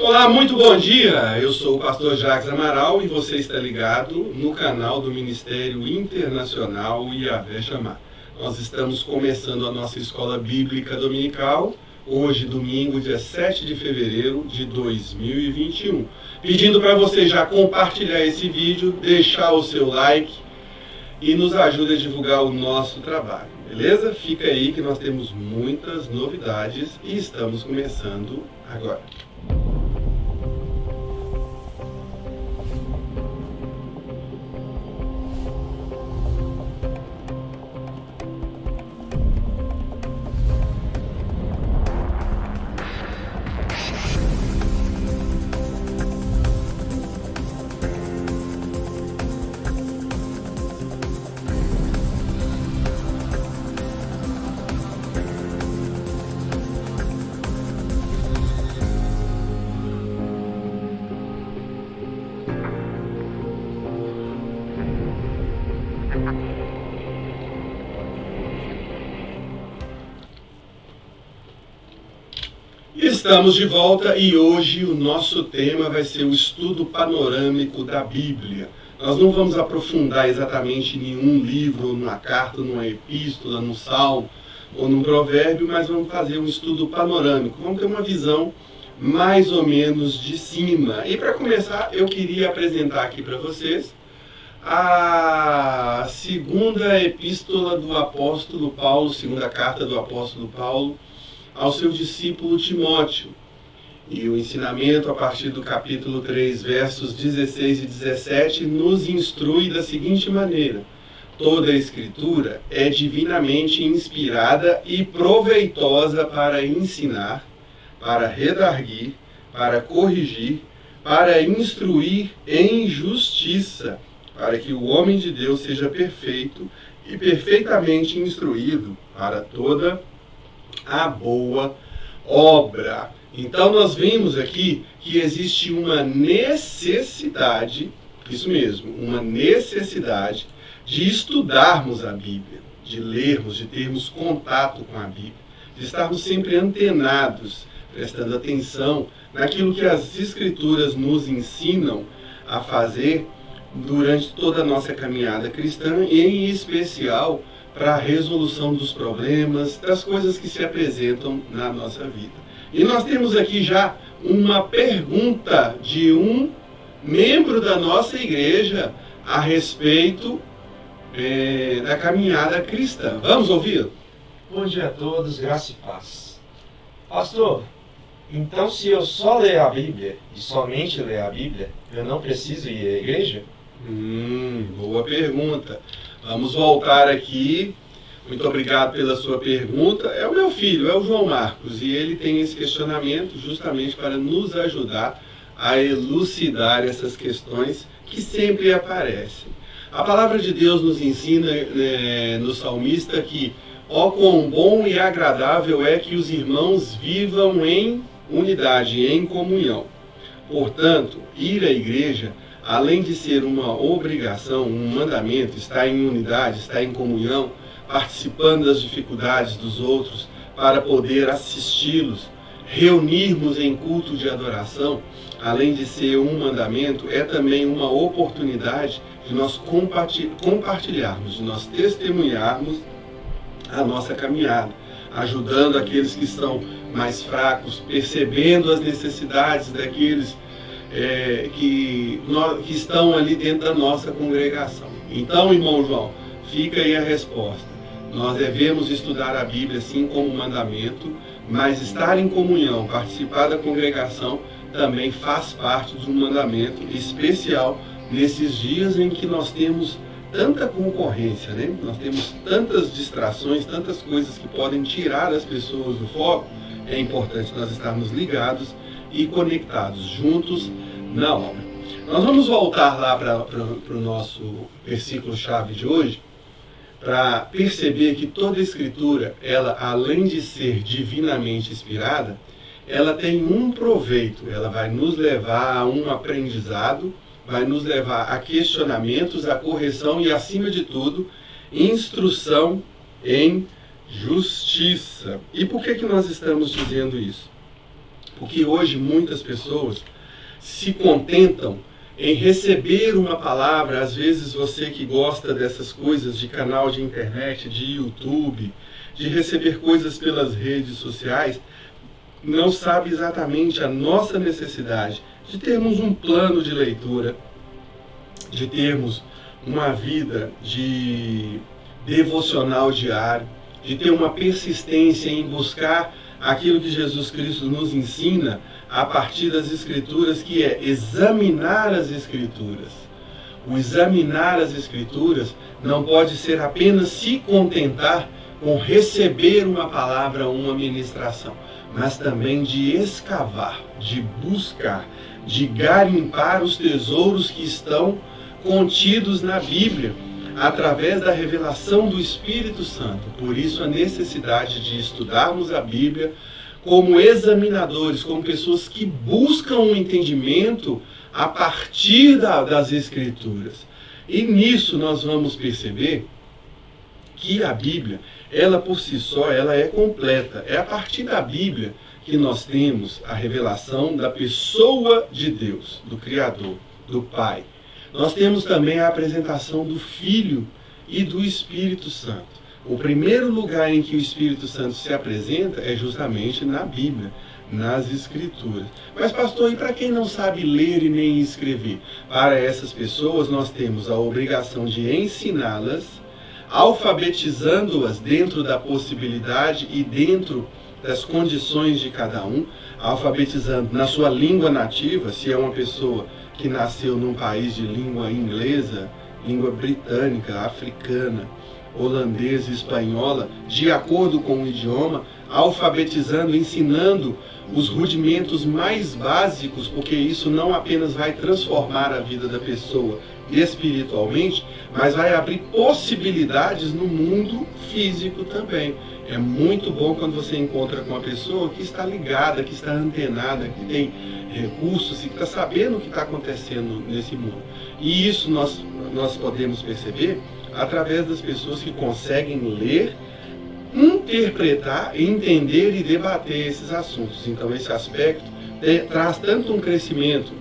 Olá, muito bom dia! Eu sou o pastor Jacques Amaral e você está ligado no canal do Ministério Internacional Yahvé Shammah. Nós estamos começando a nossa escola bíblica dominical, hoje domingo, dia 7 de fevereiro de 2021. Pedindo para você já compartilhar esse vídeo, deixar o seu like e nos ajude a divulgar o nosso trabalho, beleza? Fica aí que nós temos muitas novidades e estamos começando agora. Estamos de volta e hoje o nosso tema vai ser o estudo panorâmico da Bíblia. Nós não vamos aprofundar exatamente em nenhum livro, ou numa carta, numa epístola, num salmo ou num provérbio, mas vamos fazer um estudo panorâmico. Vamos ter uma visão mais ou menos de cima. E para começar, eu queria apresentar aqui para vocês a segunda epístola do apóstolo Paulo, segunda carta do apóstolo Paulo ao seu discípulo Timóteo. E o ensinamento a partir do capítulo 3, versos 16 e 17, nos instrui da seguinte maneira: toda a Escritura é divinamente inspirada e proveitosa para ensinar, para redarguir, para corrigir, para instruir em justiça, para que o homem de Deus seja perfeito e perfeitamente instruído para toda a boa obra. Então nós vimos aqui que existe uma necessidade, isso mesmo, uma necessidade de estudarmos a Bíblia, de lermos, de termos contato com a Bíblia, de estarmos sempre antenados, prestando atenção naquilo que as Escrituras nos ensinam a fazer durante toda a nossa caminhada cristã, e em especial para a resolução dos problemas, das coisas que se apresentam na nossa vida. E nós temos aqui já uma pergunta de um membro da nossa igreja a respeito da caminhada cristã. Vamos ouvir? Bom dia a todos, graça e paz. Pastor, então se eu só ler a Bíblia e somente ler a Bíblia, eu não preciso ir à igreja? Boa pergunta. Vamos voltar aqui. Muito obrigado pela sua pergunta. É o meu filho, é o João Marcos, e ele tem esse questionamento justamente para nos ajudar a elucidar essas questões que sempre aparecem. A palavra de Deus nos ensina no salmista que ó quão bom e agradável é que os irmãos vivam em unidade, em comunhão. Portanto, ir à igreja, além de ser uma obrigação, um mandamento, estar em unidade, estar em comunhão, participando das dificuldades dos outros, para poder assisti-los, reunirmos em culto de adoração, além de ser um mandamento, é também uma oportunidade de nós compartilharmos, de nós testemunharmos a nossa caminhada, ajudando aqueles que estão mais fracos, percebendo as necessidades daqueles que estão ali dentro da nossa congregação. Então, irmão João, fica aí a resposta. Nós devemos estudar a Bíblia assim como mandamento, mas estar em comunhão, participar da congregação, também faz parte de um mandamento especial nesses dias em que nós temos tanta concorrência, né? Nós temos tantas distrações, tantas coisas que podem tirar as pessoas do foco. É importante nós estarmos ligados e conectados juntos na obra. Nós vamos voltar lá para o nosso versículo-chave de hoje, para perceber que toda a Escritura, ela, além de ser divinamente inspirada, ela tem um proveito, ela vai nos levar a um aprendizado, vai nos levar a questionamentos, a correção e, acima de tudo, instrução em justiça. E por que nós estamos dizendo isso? Porque hoje muitas pessoas se contentam em receber uma palavra. Às vezes você que gosta dessas coisas de canal de internet, de YouTube, de receber coisas pelas redes sociais, não sabe exatamente a nossa necessidade de termos um plano de leitura, de termos uma vida de devocional diário, de ter uma persistência em buscar aquilo que Jesus Cristo nos ensina a partir das Escrituras, que é examinar as Escrituras. O examinar as Escrituras não pode ser apenas se contentar com receber uma palavra ou uma ministração, mas também de escavar, de buscar, de garimpar os tesouros que estão contidos na Bíblia, através da revelação do Espírito Santo. Por isso a necessidade de estudarmos a Bíblia como examinadores, como pessoas que buscam um entendimento a partir das Escrituras. E nisso nós vamos perceber que a Bíblia, ela por si só, ela é completa. É a partir da Bíblia que nós temos a revelação da pessoa de Deus, do Criador, do Pai. Nós temos também a apresentação do Filho e do Espírito Santo. O primeiro lugar em que o Espírito Santo se apresenta é justamente na Bíblia, nas Escrituras. Mas, pastor, e para quem não sabe ler e nem escrever? Para essas pessoas nós temos a obrigação de ensiná-las, alfabetizando-as dentro da possibilidade e dentro das condições de cada um, alfabetizando na sua língua nativa, se é uma pessoa que nasceu num país de língua inglesa, língua britânica, africana, holandesa, espanhola, de acordo com o idioma, alfabetizando, ensinando os rudimentos mais básicos, porque isso não apenas vai transformar a vida da pessoa espiritualmente, mas vai abrir possibilidades no mundo físico também. É muito bom quando você encontra com uma pessoa que está ligada, que está antenada, que tem recursos e que está sabendo o que está acontecendo nesse mundo. E isso nós podemos perceber através das pessoas que conseguem ler, interpretar, entender e debater esses assuntos. Então esse aspecto traz tanto um crescimento,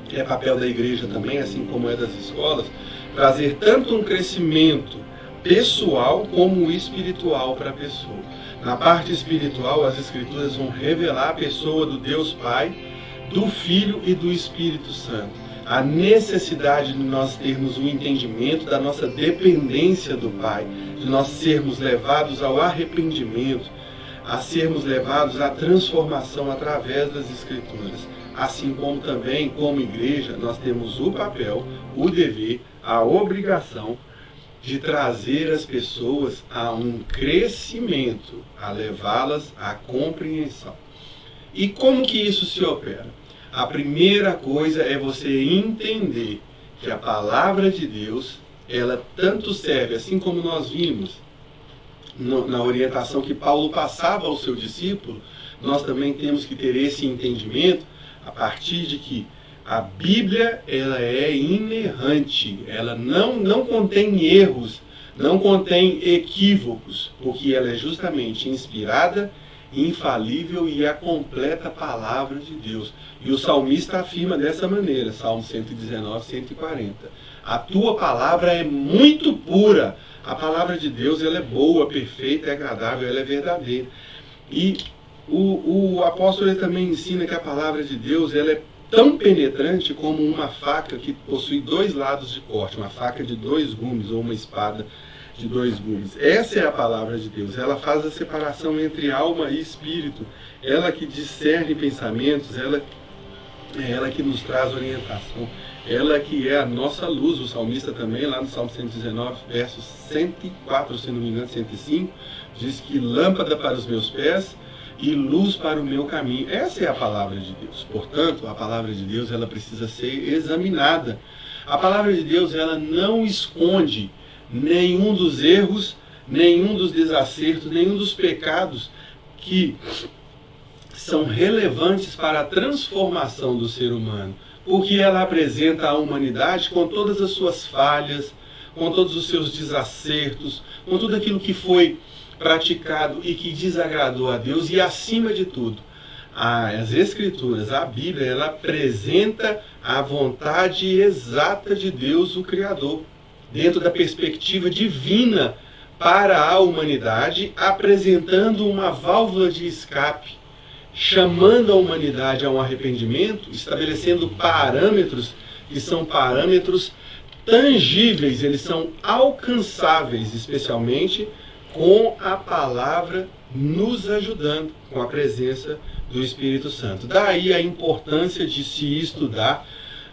que é papel da igreja também, assim como é das escolas, trazer tanto um crescimento pessoal como espiritual para a pessoa. Na parte espiritual, as Escrituras vão revelar a pessoa do Deus Pai, do Filho e do Espírito Santo. A necessidade de nós termos um entendimento da nossa dependência do Pai, de nós sermos levados ao arrependimento, a sermos levados à transformação através das Escrituras. Assim como também, como igreja, nós temos o papel, o dever, a obrigação de trazer as pessoas a um crescimento, a levá-las à compreensão. E como que isso se opera? A primeira coisa é você entender que a palavra de Deus, ela tanto serve, assim como nós vimos na orientação que Paulo passava ao seu discípulo, nós também temos que ter esse entendimento a partir de que a Bíblia, ela é inerrante, ela não contém erros, não contém equívocos, porque ela é justamente inspirada, infalível e a completa palavra de Deus. E o salmista afirma dessa maneira, Salmo 119, 140. A tua palavra é muito pura. A palavra de Deus, ela é boa, perfeita, é agradável, ela é verdadeira. E o apóstolo ele também ensina que a palavra de Deus, ela é tão penetrante como uma faca que possui dois lados de corte, uma faca de 2 gumes ou uma espada de 2 gumes. Essa é a palavra de Deus. Ela faz a separação entre alma e espírito. Ela que discerne pensamentos, ela é ela que nos traz orientação. Ela que é a nossa luz. O salmista também, lá no Salmo 119, versos 104, se não me engano, 105, diz que lâmpada para os meus pés e luz para o meu caminho. Essa é a palavra de Deus. Portanto, a palavra de Deus, ela precisa ser examinada. A palavra de Deus, ela não esconde nenhum dos erros, nenhum dos desacertos, nenhum dos pecados que são relevantes para a transformação do ser humano, porque ela apresenta a humanidade com todas as suas falhas, com todos os seus desacertos, com tudo aquilo que foi praticado e que desagradou a Deus, e acima de tudo, As Escrituras, a Bíblia, ela apresenta a vontade exata de Deus, o Criador, dentro da perspectiva divina para a humanidade, apresentando uma válvula de escape, chamando a humanidade a um arrependimento, estabelecendo parâmetros que são parâmetros tangíveis, eles são alcançáveis, especialmente com a palavra nos ajudando, com a presença do Espírito Santo. Daí a importância de se estudar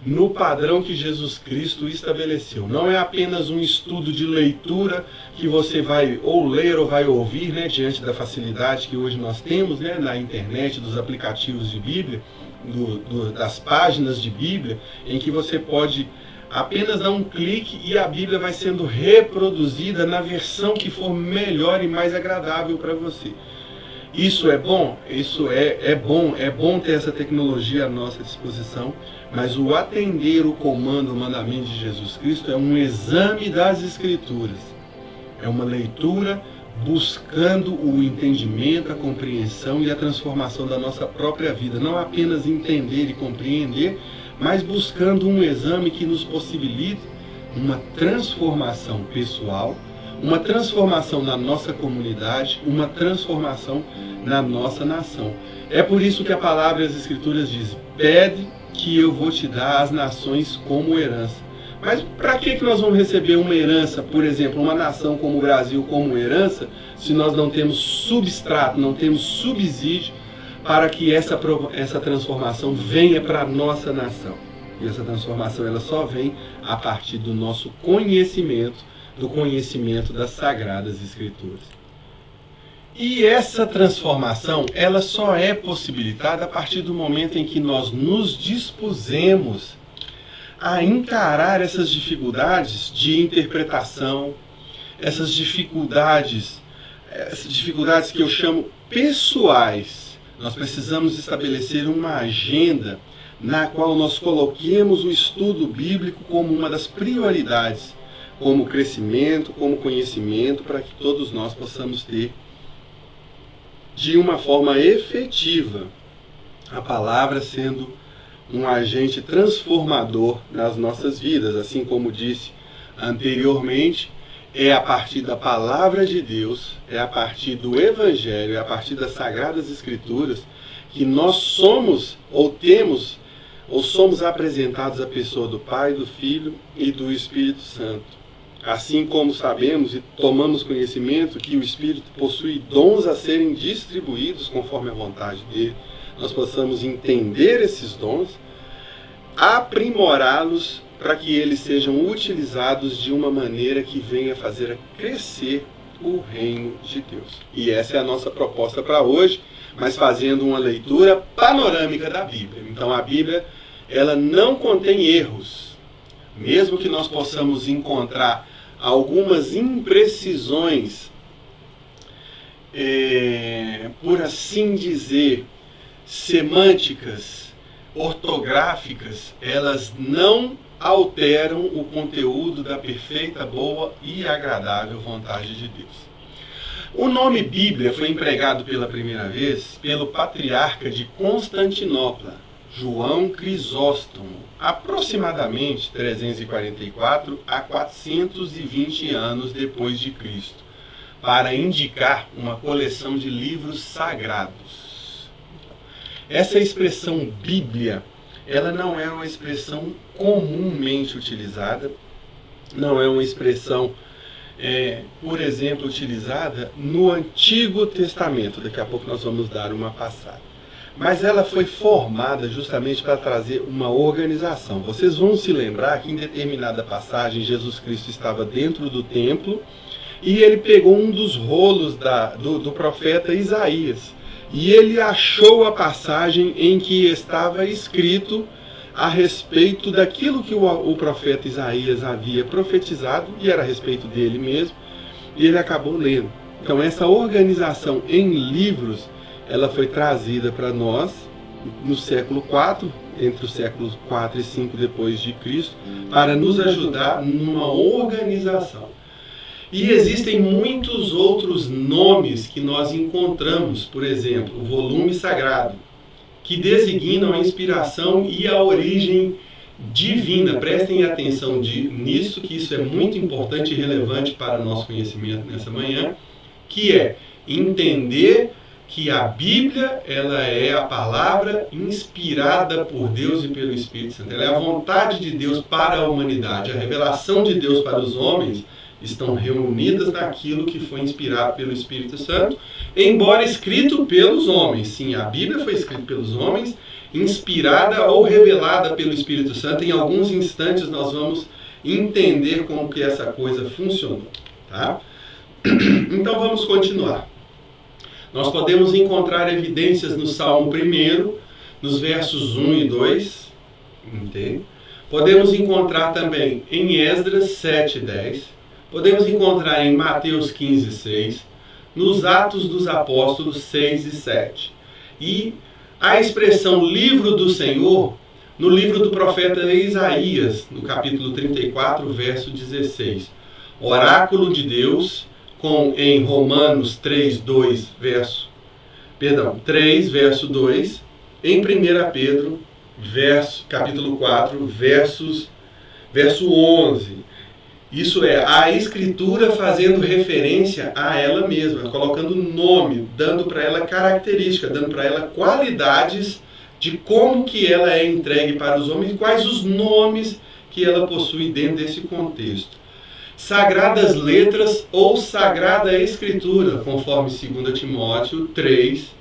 no padrão que Jesus Cristo estabeleceu. Não é apenas um estudo de leitura que você vai ou ler ou vai ouvir, né, diante da facilidade que hoje nós temos, né, na internet, dos aplicativos de Bíblia, das páginas de Bíblia, em que você pode apenas dar um clique e a Bíblia vai sendo reproduzida na versão que for melhor e mais agradável para você. Isso é bom? Isso é bom ter essa tecnologia à nossa disposição, mas o atender o comando, o mandamento de Jesus Cristo é um exame das Escrituras. É uma leitura buscando o entendimento, a compreensão e a transformação da nossa própria vida. Não apenas entender e compreender, mas buscando um exame que nos possibilite uma transformação pessoal, uma transformação na nossa comunidade, uma transformação na nossa nação. É por isso que a palavra e as Escrituras diz: pede que eu vou te dar as nações como herança. Mas para que nós vamos receber uma herança, por exemplo, uma nação como o Brasil como herança, se nós não temos substrato, não temos subsídio para que essa transformação venha para a nossa nação? E essa transformação ela só vem a partir do nosso conhecimento, do conhecimento das Sagradas Escrituras. E essa transformação ela só é possibilitada a partir do momento em que nós nos dispusemos a encarar essas dificuldades de interpretação, essas dificuldades que eu chamo pessoais. Nós precisamos estabelecer uma agenda na qual nós coloquemos o estudo bíblico como uma das prioridades, como crescimento, como conhecimento, para que todos nós possamos ter de uma forma efetiva a palavra sendo um agente transformador nas nossas vidas. Assim como disse anteriormente, é a partir da palavra de Deus, é a partir do Evangelho, é a partir das Sagradas Escrituras que nós somos ou somos apresentados à pessoa do Pai, do Filho e do Espírito Santo. Assim como sabemos e tomamos conhecimento que o Espírito possui dons a serem distribuídos conforme a vontade dele, nós possamos entender esses dons, aprimorá-los para que eles sejam utilizados de uma maneira que venha fazer crescer o reino de Deus. E essa é a nossa proposta para hoje, mas fazendo uma leitura panorâmica da Bíblia. Então a Bíblia ela não contém erros, mesmo que nós possamos encontrar algumas imprecisões, por assim dizer, semânticas, ortográficas, elas não alteram o conteúdo da perfeita, boa e agradável vontade de Deus. O nome Bíblia foi empregado pela primeira vez pelo patriarca de Constantinopla, João Crisóstomo, aproximadamente 344 a 420 anos depois de Cristo, para indicar uma coleção de livros sagrados. Essa expressão Bíblia, ela não é uma expressão comumente utilizada, não é uma expressão, por exemplo, utilizada no Antigo Testamento. Daqui a pouco nós vamos dar uma passada. Mas ela foi formada justamente para trazer uma organização. Vocês vão se lembrar que em determinada passagem Jesus Cristo estava dentro do templo e ele pegou um dos rolos do profeta Isaías. E ele achou a passagem em que estava escrito a respeito daquilo que o profeta Isaías havia profetizado, e era a respeito dele mesmo, e ele acabou lendo. Então essa organização em livros, ela foi trazida para nós no século IV, entre os séculos 4 e 5 depois de Cristo, para nos ajudar numa organização. E existem muitos outros nomes que nós encontramos, por exemplo, o volume sagrado, que designam a inspiração e a origem divina. Prestem atenção nisso, que isso é muito importante e relevante para o nosso conhecimento nessa manhã, que é entender que a Bíblia, ela é a palavra inspirada por Deus e pelo Espírito Santo. Ela é a vontade de Deus para a humanidade. A revelação de Deus para os homens estão reunidas naquilo que foi inspirado pelo Espírito Santo, embora escrito pelos homens. Sim, a Bíblia foi escrita pelos homens, inspirada ou revelada pelo Espírito Santo. Em alguns instantes nós vamos entender como que essa coisa funcionou. Tá? Então vamos continuar. Nós podemos encontrar evidências no Salmo 1, nos versos 1 e 2. Entende? Podemos encontrar também em Esdras 7 e 10. Podemos encontrar em Mateus 15 e 6. Nos Atos dos Apóstolos 6 e 7. E a expressão livro do Senhor no livro do profeta Isaías, no capítulo 34, verso 16. Oráculo de Deus, em Romanos 3, verso 2, em 1 Pedro, capítulo 4, verso 11. Isso é, a Escritura fazendo referência a ela mesma, colocando nome, dando para ela característica, dando para ela qualidades de como que ela é entregue para os homens, quais os nomes que ela possui dentro desse contexto. Sagradas letras ou Sagrada Escritura, conforme 2 Timóteo 3,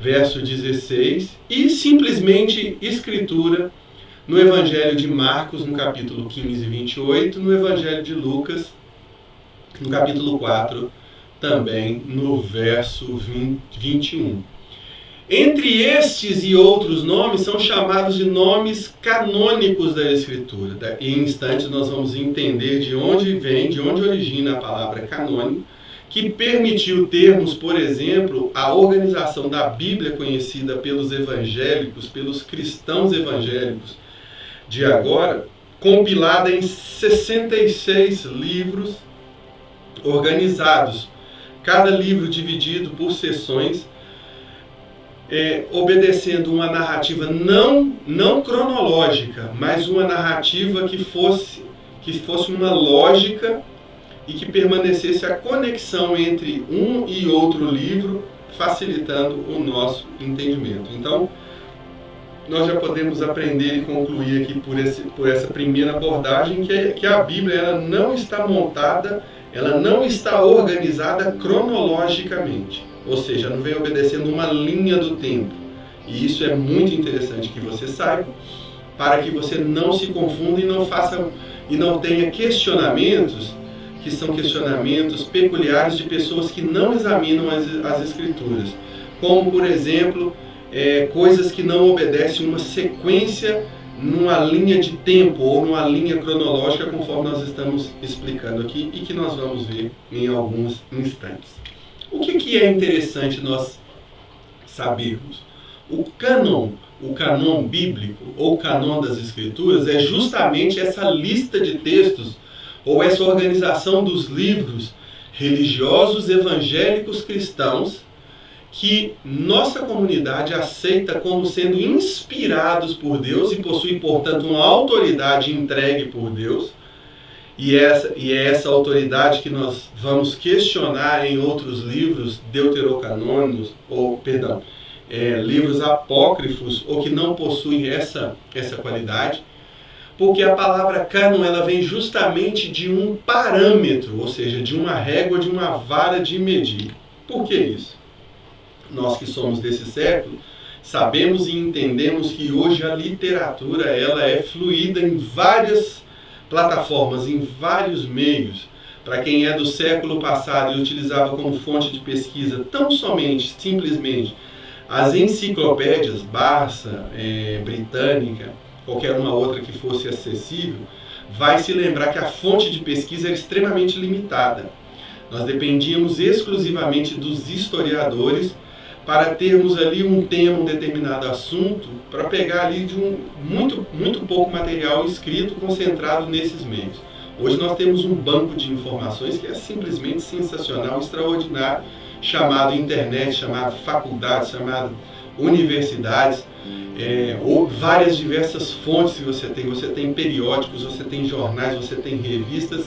verso 16, e simplesmente Escritura no Evangelho de Marcos, no capítulo 15 e 28, no Evangelho de Lucas, no capítulo 4, também no verso 21. Entre estes e outros nomes são chamados de nomes canônicos da Escritura. E em instantes nós vamos entender de onde vem, de onde origina a palavra canônico, que permitiu termos, por exemplo, a organização da Bíblia conhecida pelos evangélicos, pelos cristãos evangélicos de agora, compilada em 66 livros organizados, cada livro dividido por seções, obedecendo uma narrativa não cronológica, mas uma narrativa que fosse uma lógica e que permanecesse a conexão entre um e outro livro, facilitando o nosso entendimento. Então, nós já podemos aprender e concluir aqui por essa primeira abordagem que a Bíblia ela não está montada, ela não está organizada cronologicamente. Ou seja, não vem obedecendo uma linha do tempo. E isso é muito interessante que você saiba, para que você não se confunda e não tenha questionamentos que são questionamentos peculiares de pessoas que não examinam as Escrituras. Como, por exemplo, coisas que não obedecem uma sequência numa linha de tempo ou numa linha cronológica, conforme nós estamos explicando aqui e que nós vamos ver em alguns instantes. O que é interessante nós sabermos? O cânon bíblico ou cânon das Escrituras é justamente essa lista de textos ou essa organização dos livros religiosos evangélicos cristãos que nossa comunidade aceita como sendo inspirados por Deus e possuem, portanto, uma autoridade entregue por Deus. E é essa autoridade que nós vamos questionar em outros livros deuterocanônicos, livros apócrifos, ou que não possuem essa qualidade, porque a palavra cânon ela vem justamente de um parâmetro, ou seja, de uma régua, de uma vara de medir. Por que isso? Nós que somos desse século, sabemos e entendemos que hoje a literatura ela é fluida em várias plataformas, em vários meios. Para quem é do século passado e utilizava como fonte de pesquisa simplesmente as enciclopédias, Barça, Britânica, qualquer uma outra que fosse acessível, vai se lembrar que a fonte de pesquisa era extremamente limitada. Nós dependíamos exclusivamente dos historiadores para termos ali um tema, um determinado assunto, para pegar ali de muito pouco material escrito concentrado nesses meios. Hoje nós temos um banco de informações que é simplesmente sensacional, extraordinário, chamado internet, chamado faculdades, chamado universidades, ou várias diversas fontes que você tem periódicos, você tem jornais, você tem revistas,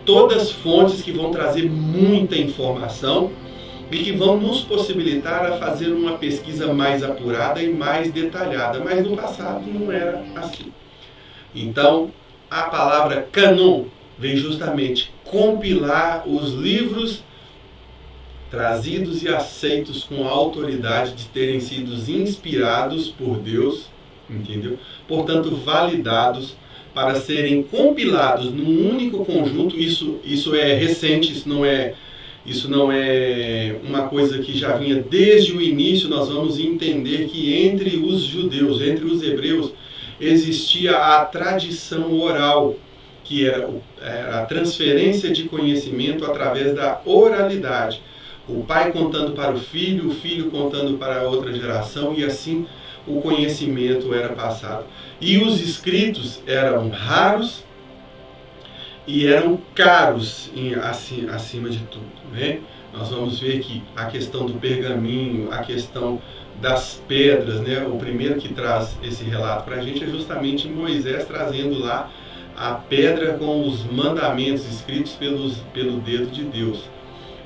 todas fontes que vão trazer muita informação e que vão nos possibilitar a fazer uma pesquisa mais apurada e mais detalhada, mas no passado não era assim. Então, a palavra cânon vem justamente compilar os livros trazidos e aceitos com a autoridade de terem sido inspirados por Deus, entendeu? Portanto, validados para serem compilados num único conjunto. Isso é recente, isso não é uma coisa que já vinha desde o início. Nós vamos entender que entre os judeus, entre os hebreus, existia a tradição oral, que era a transferência de conhecimento através da oralidade. O pai contando para o filho contando para a outra geração, e assim o conhecimento era passado. E os escritos eram raros e eram caros acima de tudo, né? Nós vamos ver que a questão do pergaminho, a questão das pedras, né? O primeiro que traz esse relato para a gente é justamente Moisés trazendo lá a pedra com os mandamentos escritos pelo dedo de Deus,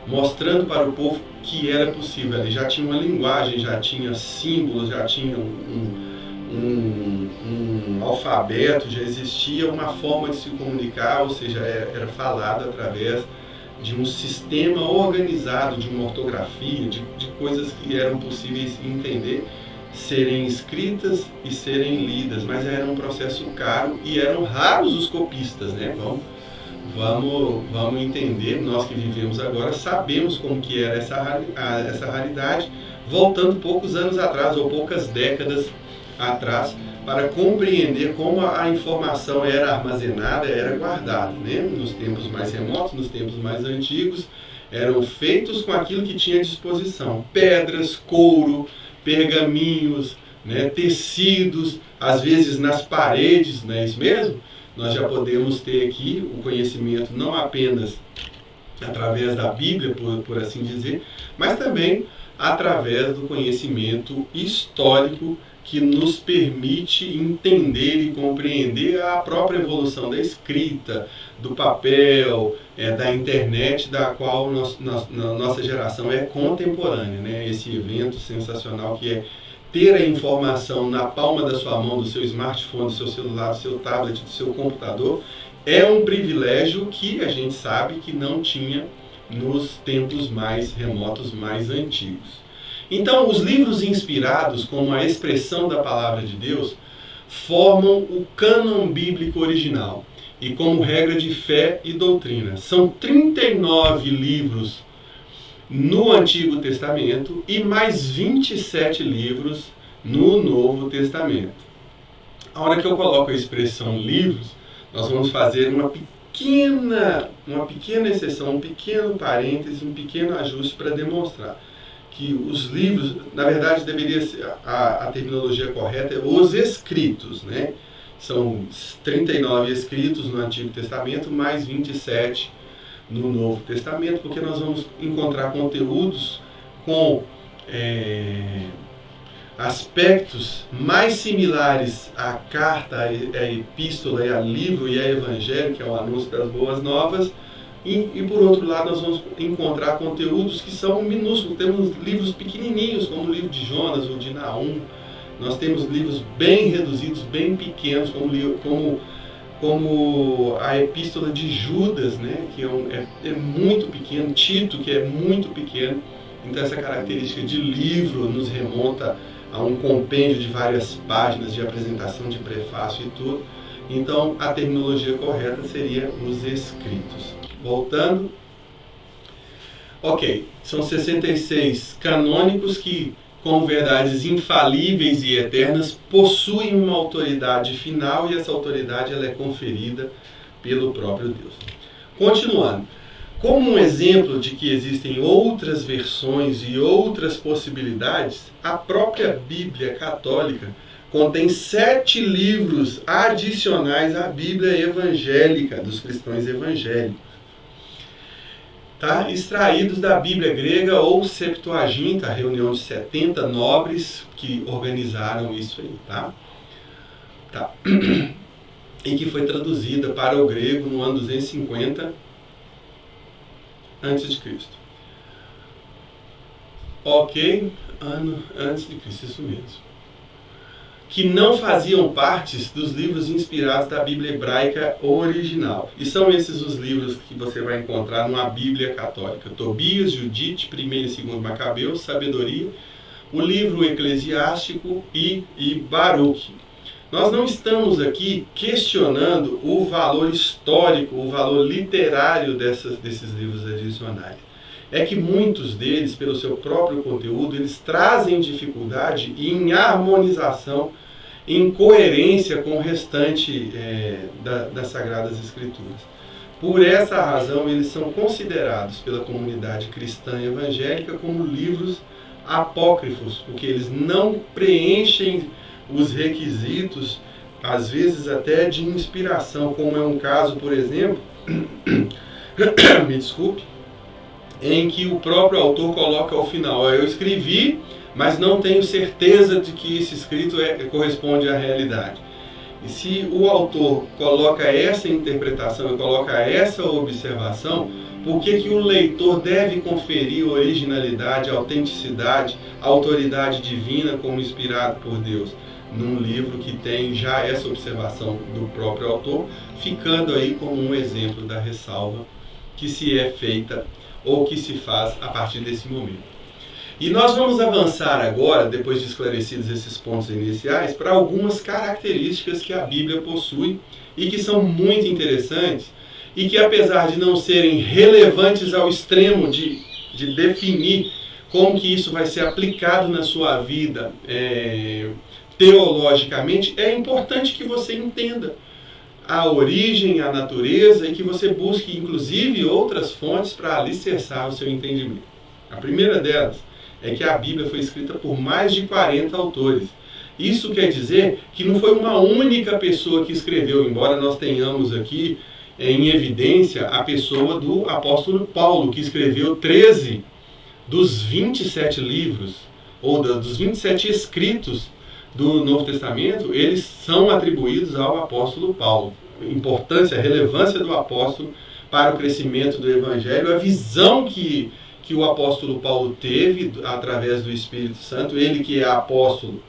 mostrando para o povo que era possível. Ele já tinha uma linguagem, já tinha símbolos, já tinha um alfabeto, já existia uma forma de se comunicar, ou seja, era falado através de um sistema organizado, de uma ortografia, de coisas que eram possíveis de entender, serem escritas e serem lidas, mas era um processo caro e eram raros os copistas, né? Vamos entender, nós que vivemos agora sabemos como que era essa raridade, voltando poucos anos atrás ou poucas décadas atrás, para compreender como a informação era armazenada, era guardada, né? Nos tempos mais remotos, nos tempos mais antigos, eram feitos com aquilo que tinha à disposição: pedras, couro, pergaminhos, né? Tecidos, às vezes nas paredes, não é isso mesmo? Nós já podemos ter aqui o conhecimento não apenas através da Bíblia, por assim dizer, mas também através do conhecimento histórico que nos permite entender e compreender a própria evolução da escrita, do papel, da internet, da qual nossa geração é contemporânea, né? Esse evento sensacional que é ter a informação na palma da sua mão, do seu smartphone, do seu celular, do seu tablet, do seu computador, é um privilégio que a gente sabe que não tinha nos tempos mais remotos, mais antigos. Então, os livros inspirados, como a expressão da palavra de Deus, formam o cânon bíblico original e como regra de fé e doutrina. São 39 livros no Antigo Testamento e mais 27 livros no Novo Testamento. A hora que eu coloco a expressão livros, nós vamos fazer uma pequena exceção, um pequeno parêntese, um pequeno ajuste para demonstrar que os livros, na verdade, deveria ser a terminologia correta é os escritos, né? São 39 escritos no Antigo Testamento, mais 27 no Novo Testamento, porque nós vamos encontrar conteúdos com aspectos mais similares à carta, à epístola, e a livro e a evangelho, que é o anúncio das boas novas, e por outro lado nós vamos encontrar conteúdos que são minúsculos. Temos livros pequenininhos, como o livro de Jonas ou de Naum. Nós temos livros bem reduzidos, bem pequenos, como a epístola de Judas, né, que é muito pequeno, Tito, que é muito pequeno. Então essa característica de livro nos remonta a um compêndio de várias páginas de apresentação, de prefácio e tudo. Então a terminologia correta seria os escritos. Voltando. Ok, são 66 canônicos que, como verdades infalíveis e eternas, possuem uma autoridade final, e essa autoridade ela é conferida pelo próprio Deus. Continuando, como um exemplo de que existem outras versões e outras possibilidades, a própria Bíblia Católica contém 7 livros adicionais à Bíblia evangélica, dos cristãos evangélicos. tá? Extraídos da Bíblia grega ou Septuaginta, a reunião de 70 nobres que organizaram isso aí, tá? E que foi traduzida para o grego no ano 250 a.C. Ok? Ano antes de Cristo, isso mesmo. Que não faziam parte dos livros inspirados da Bíblia hebraica original. E são esses os livros que você vai encontrar numa Bíblia católica. Tobias, Judite, 1 e 2 Macabeus, Sabedoria, o livro Eclesiástico e Baruque. Nós não estamos aqui questionando o valor histórico, o valor literário desses livros adicionais. É que muitos deles, pelo seu próprio conteúdo, eles trazem dificuldade em harmonização, em coerência com o restante das Sagradas Escrituras. Por essa razão, eles são considerados pela comunidade cristã evangélica como livros apócrifos, porque eles não preenchem os requisitos, às vezes até de inspiração, como é um caso, por exemplo, me desculpe, em que o próprio autor coloca ao final: eu escrevi, mas não tenho certeza de que esse escrito corresponde à realidade. E se o autor coloca essa interpretação e coloca essa observação, por que o leitor deve conferir originalidade, autenticidade, autoridade divina como inspirado por Deus num livro que tem já essa observação do próprio autor, ficando aí como um exemplo da ressalva que se é feita ou que se faz a partir desse momento. E nós vamos avançar agora, depois de esclarecidos esses pontos iniciais, para algumas características que a Bíblia possui e que são muito interessantes e que, apesar de não serem relevantes ao extremo de definir como que isso vai ser aplicado na sua vida teologicamente, é importante que você entenda a origem, a natureza, e que você busque, inclusive, outras fontes para alicerçar o seu entendimento. A primeira delas é que a Bíblia foi escrita por mais de 40 autores. Isso quer dizer que não foi uma única pessoa que escreveu, embora nós tenhamos aqui em evidência a pessoa do apóstolo Paulo, que escreveu 13 dos 27 livros, ou dos 27 escritos do Novo Testamento, eles são atribuídos ao apóstolo Paulo. A importância, a relevância do apóstolo para o crescimento do Evangelho, a visão que o apóstolo Paulo teve através do Espírito Santo, ele que é apóstolo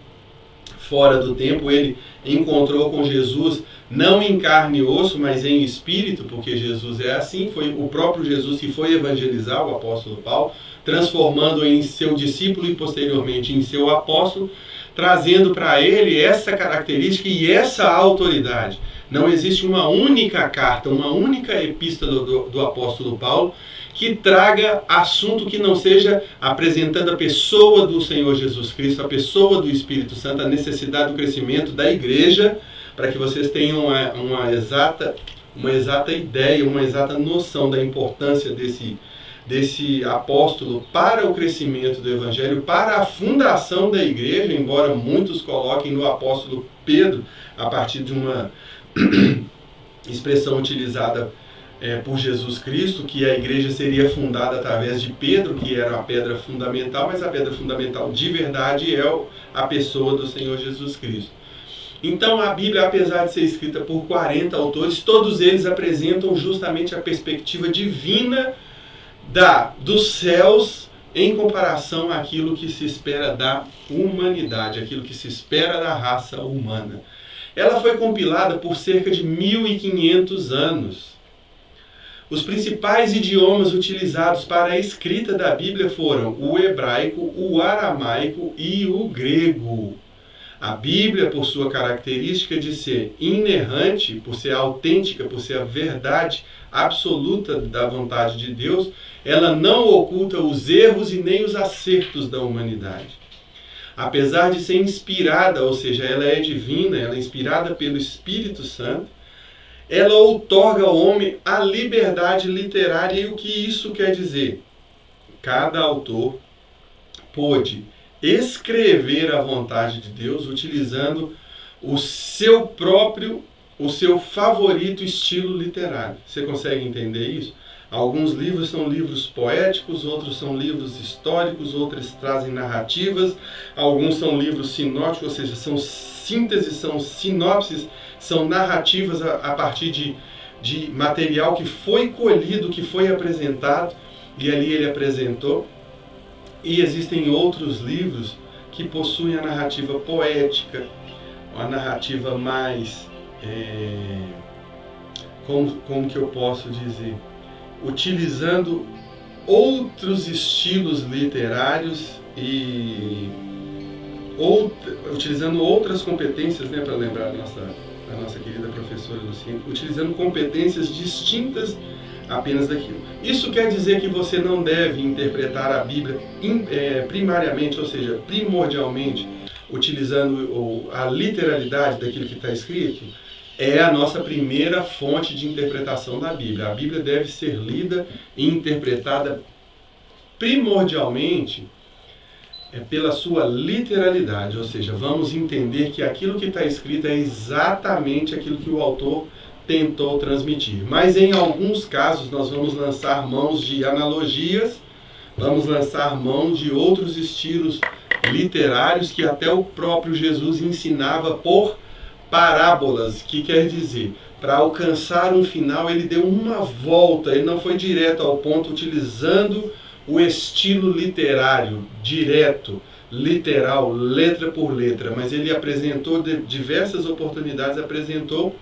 fora do tempo, ele encontrou com Jesus não em carne e osso, mas em espírito, porque Jesus é assim, foi o próprio Jesus que foi evangelizar o apóstolo Paulo, transformando-o em seu discípulo e posteriormente em seu apóstolo, trazendo para ele essa característica e essa autoridade. Não existe uma única carta, uma única epístola do apóstolo Paulo que traga assunto que não seja apresentando a pessoa do Senhor Jesus Cristo, a pessoa do Espírito Santo, a necessidade do crescimento da igreja, para que vocês tenham uma exata ideia, uma exata noção da importância desse apóstolo para o crescimento do Evangelho, para a fundação da igreja, embora muitos coloquem no apóstolo Pedro, a partir de uma expressão utilizada por Jesus Cristo, que a igreja seria fundada através de Pedro, que era a pedra fundamental, mas a pedra fundamental de verdade é a pessoa do Senhor Jesus Cristo. Então a Bíblia, apesar de ser escrita por 40 autores, todos eles apresentam justamente a perspectiva divina dos céus em comparação àquilo que se espera da humanidade, aquilo que se espera da raça humana. Ela foi compilada por cerca de 1500 anos. Os principais idiomas utilizados para a escrita da Bíblia foram o hebraico, o aramaico e o grego. A Bíblia, por sua característica de ser inerrante, por ser autêntica, por ser a verdade absoluta da vontade de Deus, ela não oculta os erros e nem os acertos da humanidade. Apesar de ser inspirada, ou seja, ela é divina, ela é inspirada pelo Espírito Santo, ela outorga ao homem a liberdade literária. E o que isso quer dizer? Cada autor pôde escrever a vontade de Deus utilizando o seu favorito estilo literário. Você consegue entender isso? Alguns livros são livros poéticos, outros são livros históricos, outros trazem narrativas, alguns são livros sinóticos, ou seja, são sínteses, são sinopses, são narrativas a partir de material que foi colhido, que foi apresentado, e ali ele apresentou. E existem outros livros que possuem a narrativa poética, a narrativa mais, como que eu posso dizer, utilizando outros estilos literários e utilizando outras competências, né, para lembrar a nossa querida professora Luciene, utilizando competências distintas apenas daquilo. Isso quer dizer que você não deve interpretar a Bíblia primariamente, ou seja, primordialmente, utilizando a literalidade daquilo que está escrito? É a nossa primeira fonte de interpretação da Bíblia. A Bíblia deve ser lida e interpretada primordialmente pela sua literalidade, ou seja, vamos entender que aquilo que está escrito é exatamente aquilo que o autor tentou transmitir. Mas em alguns casos nós vamos lançar mãos de analogias, vamos lançar mão de outros estilos literários que até o próprio Jesus ensinava por parábolas, que quer dizer, para alcançar um final ele deu uma volta, ele não foi direto ao ponto utilizando o estilo literário, direto, literal, letra por letra, mas ele apresentou diversas oportunidades, apresentou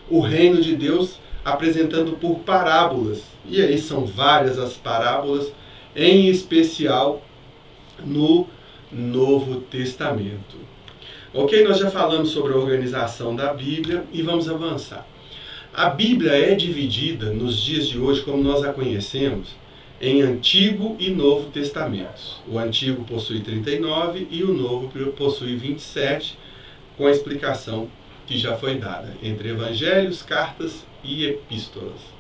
o reino de Deus apresentando por parábolas. E aí são várias as parábolas, em especial no Novo Testamento. Ok, nós já falamos sobre a organização da Bíblia e vamos avançar. A Bíblia é dividida nos dias de hoje, como nós a conhecemos, em Antigo e Novo Testamentos. O Antigo possui 39 e o Novo possui 27, com a explicação que já foi dada, entre evangelhos, cartas e epístolas.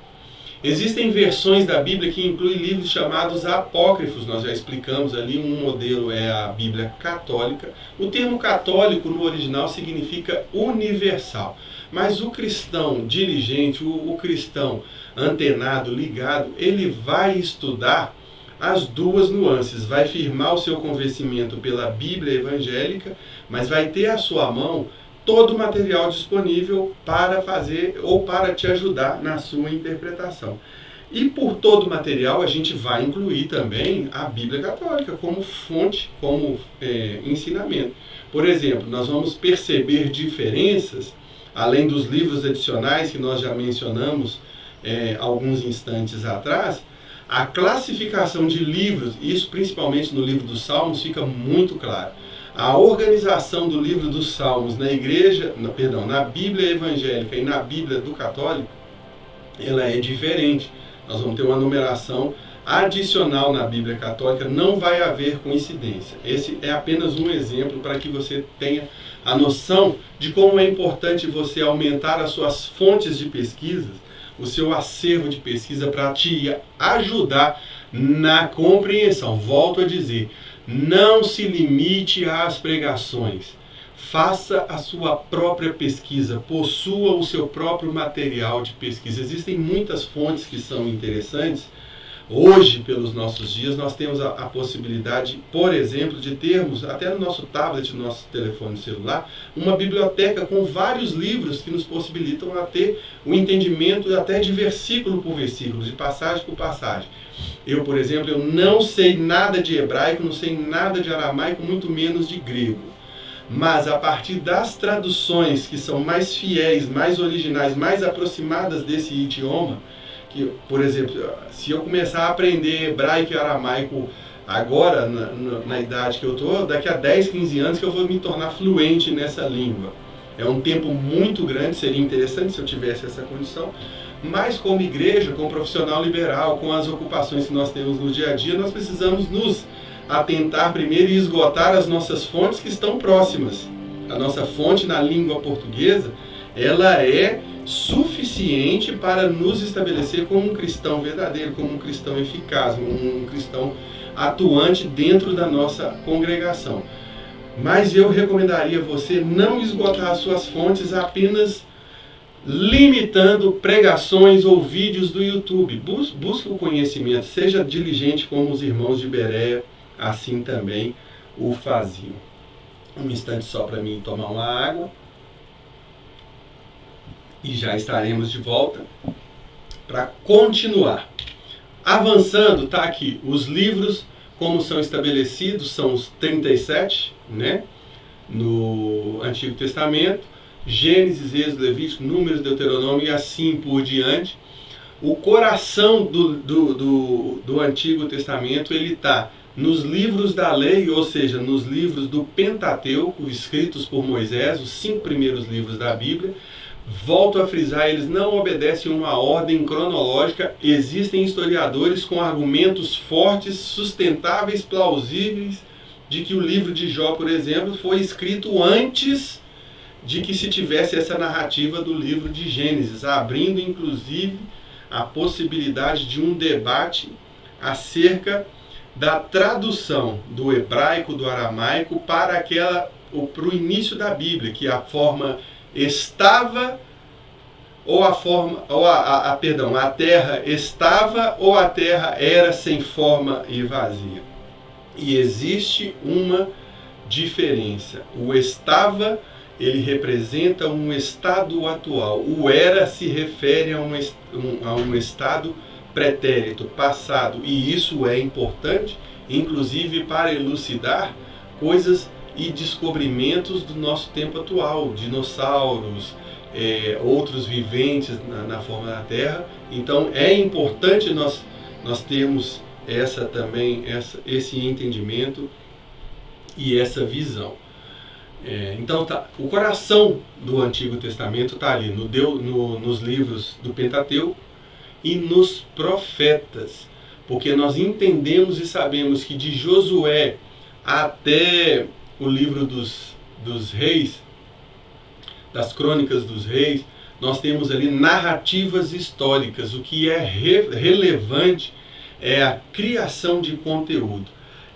Existem versões da Bíblia que incluem livros chamados apócrifos, nós já explicamos ali, um modelo é a Bíblia católica. O termo católico no original significa universal, mas o cristão diligente, o cristão antenado, ligado, ele vai estudar as duas nuances, vai firmar o seu convencimento pela Bíblia evangélica, mas vai ter à sua mão todo o material disponível para fazer ou para te ajudar na sua interpretação. E por todo o material a gente vai incluir também a Bíblia Católica como fonte, como ensinamento. Por exemplo, nós vamos perceber diferenças, além dos livros adicionais que nós já mencionamos alguns instantes atrás. A classificação de livros, isso principalmente no livro dos Salmos, fica muito claro. A organização do livro dos Salmos na Bíblia evangélica e na Bíblia do católico, ela é diferente. Nós vamos ter uma numeração adicional na Bíblia católica, não vai haver coincidência. Esse é apenas um exemplo para que você tenha a noção de como é importante você aumentar as suas fontes de pesquisa, o seu acervo de pesquisa para te ajudar na compreensão. Volto a dizer, não se limite às pregações. Faça a sua própria pesquisa, possua o seu próprio material de pesquisa. Existem muitas fontes que são interessantes. Hoje, pelos nossos dias, nós temos a possibilidade, por exemplo, de termos, até no nosso tablet, no nosso telefone celular, uma biblioteca com vários livros que nos possibilitam a ter o entendimento até de versículo por versículo, de passagem por passagem. Eu, por exemplo, eu não sei nada de hebraico, não sei nada de aramaico, muito menos de grego. Mas a partir das traduções que são mais fiéis, mais originais, mais aproximadas desse idioma, que, por exemplo, se eu começar a aprender hebraico e aramaico agora, na idade que eu estou, daqui a 10, 15 anos que eu vou me tornar fluente nessa língua. É um tempo muito grande, seria interessante se eu tivesse essa condição, mas como igreja, como profissional liberal, com as ocupações que nós temos no dia a dia, nós precisamos nos atentar primeiro e esgotar as nossas fontes que estão próximas. A nossa fonte na língua portuguesa, ela é suficiente para nos estabelecer como um cristão verdadeiro, como um cristão eficaz, um cristão atuante dentro da nossa congregação. Mas eu recomendaria você não esgotar as suas fontes apenas limitando pregações ou vídeos do YouTube. Busque o conhecimento, seja diligente como os irmãos de Bereia, assim também o faziam. Um instante só para mim tomar uma água. E já estaremos de volta para continuar. Avançando, está aqui os livros, como são estabelecidos, são os 37, né? No Antigo Testamento. Gênesis, Êxodo, Levítico, Números, Deuteronômio e assim por diante. O coração do Antigo Testamento ele está nos livros da lei, ou seja, nos livros do Pentateuco, escritos por Moisés, os 5 primeiros livros da Bíblia. Volto a frisar, eles não obedecem uma ordem cronológica. Existem historiadores com argumentos fortes, sustentáveis, plausíveis, de que o livro de Jó, por exemplo, foi escrito antes de que se tivesse essa narrativa do livro de Gênesis, abrindo inclusive a possibilidade de um debate acerca da tradução do hebraico, do aramaico, para o início da Bíblia, que a forma estava a terra estava ou a terra era sem forma e vazia. E existe uma diferença. O estava, ele representa um estado atual. O era se refere a um estado pretérito, passado. E isso é importante, inclusive para elucidar coisas e descobrimentos do nosso tempo atual, dinossauros, outros viventes na forma da Terra. Então é importante nós termos esse entendimento e essa visão. Então o coração do Antigo Testamento está ali nos livros do Pentateuco e nos profetas, porque nós entendemos e sabemos que de Josué até o livro dos reis, das crônicas dos reis, nós temos ali narrativas históricas. O que é relevante é a criação de conteúdo.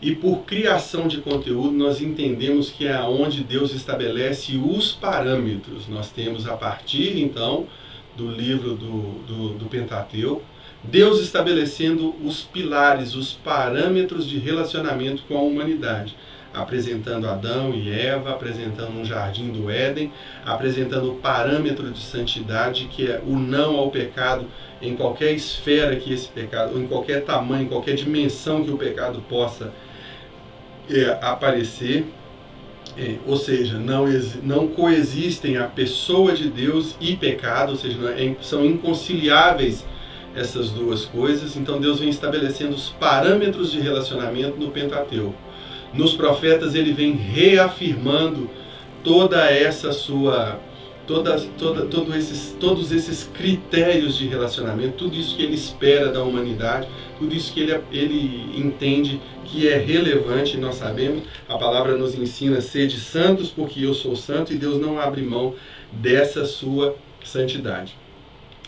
E por criação de conteúdo nós entendemos que é onde Deus estabelece os parâmetros. Nós temos a partir então do livro do Pentateuco, Deus estabelecendo os pilares, os parâmetros de relacionamento com a humanidade, apresentando Adão e Eva, apresentando um jardim do Éden, apresentando o parâmetro de santidade, que é o não ao pecado em qualquer esfera que esse pecado, ou em qualquer tamanho, em qualquer dimensão que o pecado possa aparecer. Ou seja, não coexistem a pessoa de Deus e pecado, ou seja, são inconciliáveis essas duas coisas. Então Deus vem estabelecendo os parâmetros de relacionamento no Pentateuco. Nos profetas ele vem reafirmando toda essa sua, todos esses critérios de relacionamento, tudo isso que ele espera da humanidade, tudo isso que ele entende que é relevante. Nós sabemos, a palavra nos ensina: sede santos porque eu sou santo, e Deus não abre mão dessa sua santidade.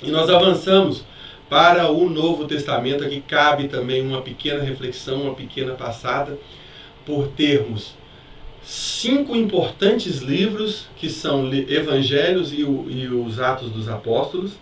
E nós avançamos para o Novo Testamento. Aqui cabe também uma pequena reflexão, uma pequena passada, por termos 5 importantes livros, que são Evangelhos e os Atos dos Apóstolos,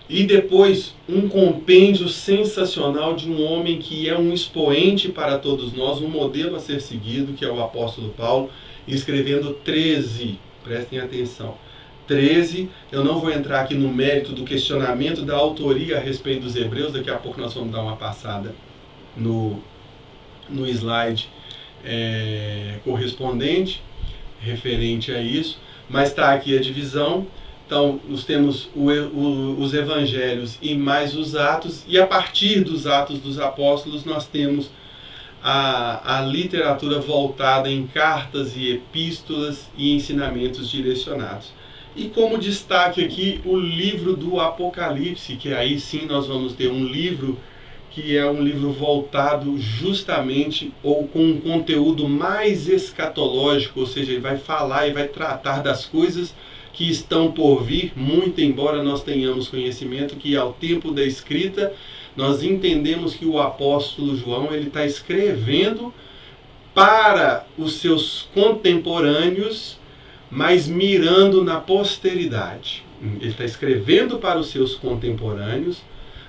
e depois um compêndio sensacional de um homem que é um expoente para todos nós, um modelo a ser seguido, que é o apóstolo Paulo, escrevendo 13, prestem atenção, 13, eu não vou entrar aqui no mérito do questionamento da autoria a respeito dos hebreus, daqui a pouco nós vamos dar uma passada no slide correspondente, referente a isso, mas está aqui a divisão. Então, nós temos os evangelhos e mais os atos, e a partir dos Atos dos Apóstolos nós temos a literatura voltada em cartas e epístolas e ensinamentos direcionados. E como destaque aqui, o livro do Apocalipse, que aí sim nós vamos ter um livro que é um livro voltado justamente ou com um conteúdo mais escatológico, ou seja, ele vai falar e vai tratar das coisas que estão por vir, muito embora nós tenhamos conhecimento que ao tempo da escrita nós entendemos que o apóstolo João ele está escrevendo para os seus contemporâneos, mas mirando na posteridade. Ele está escrevendo para os seus contemporâneos,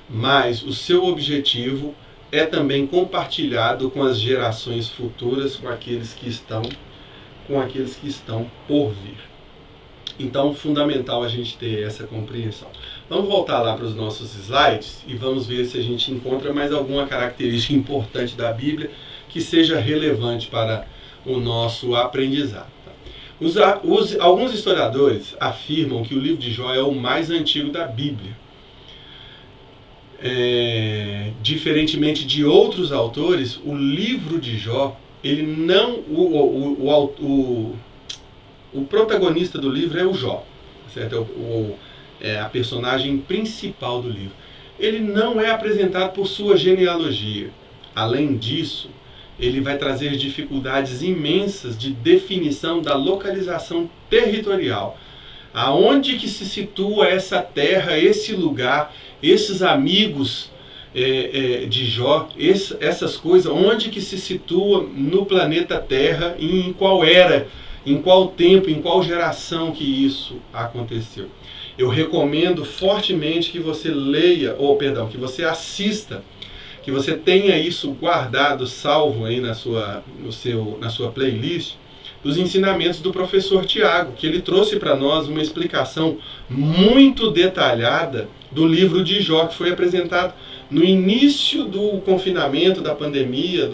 mas o seu objetivo é também compartilhado com as gerações futuras, com aqueles que estão por vir. Então, fundamental a gente ter essa compreensão. Vamos voltar lá para os nossos slides e vamos ver se a gente encontra mais alguma característica importante da Bíblia que seja relevante para o nosso aprendizado. Alguns historiadores afirmam que o livro de Jó é o mais antigo da Bíblia. Diferentemente de outros autores, o livro de Jó, ele não, o protagonista do livro é o Jó, certo? É a personagem principal do livro. Ele não é apresentado por sua genealogia. Além disso, ele vai trazer dificuldades imensas de definição da localização territorial. Aonde que se situa essa terra, esse lugar, esses amigos de Jó, essas coisas, onde que se situa no planeta Terra e em qual era, em qual tempo, em qual geração que isso aconteceu. Eu recomendo fortemente que você leia, que você assista, que você tenha isso guardado, salvo aí na sua playlist, dos ensinamentos do professor Tiago, que ele trouxe para nós uma explicação muito detalhada do livro de Jó, que foi apresentado no início do confinamento, da pandemia,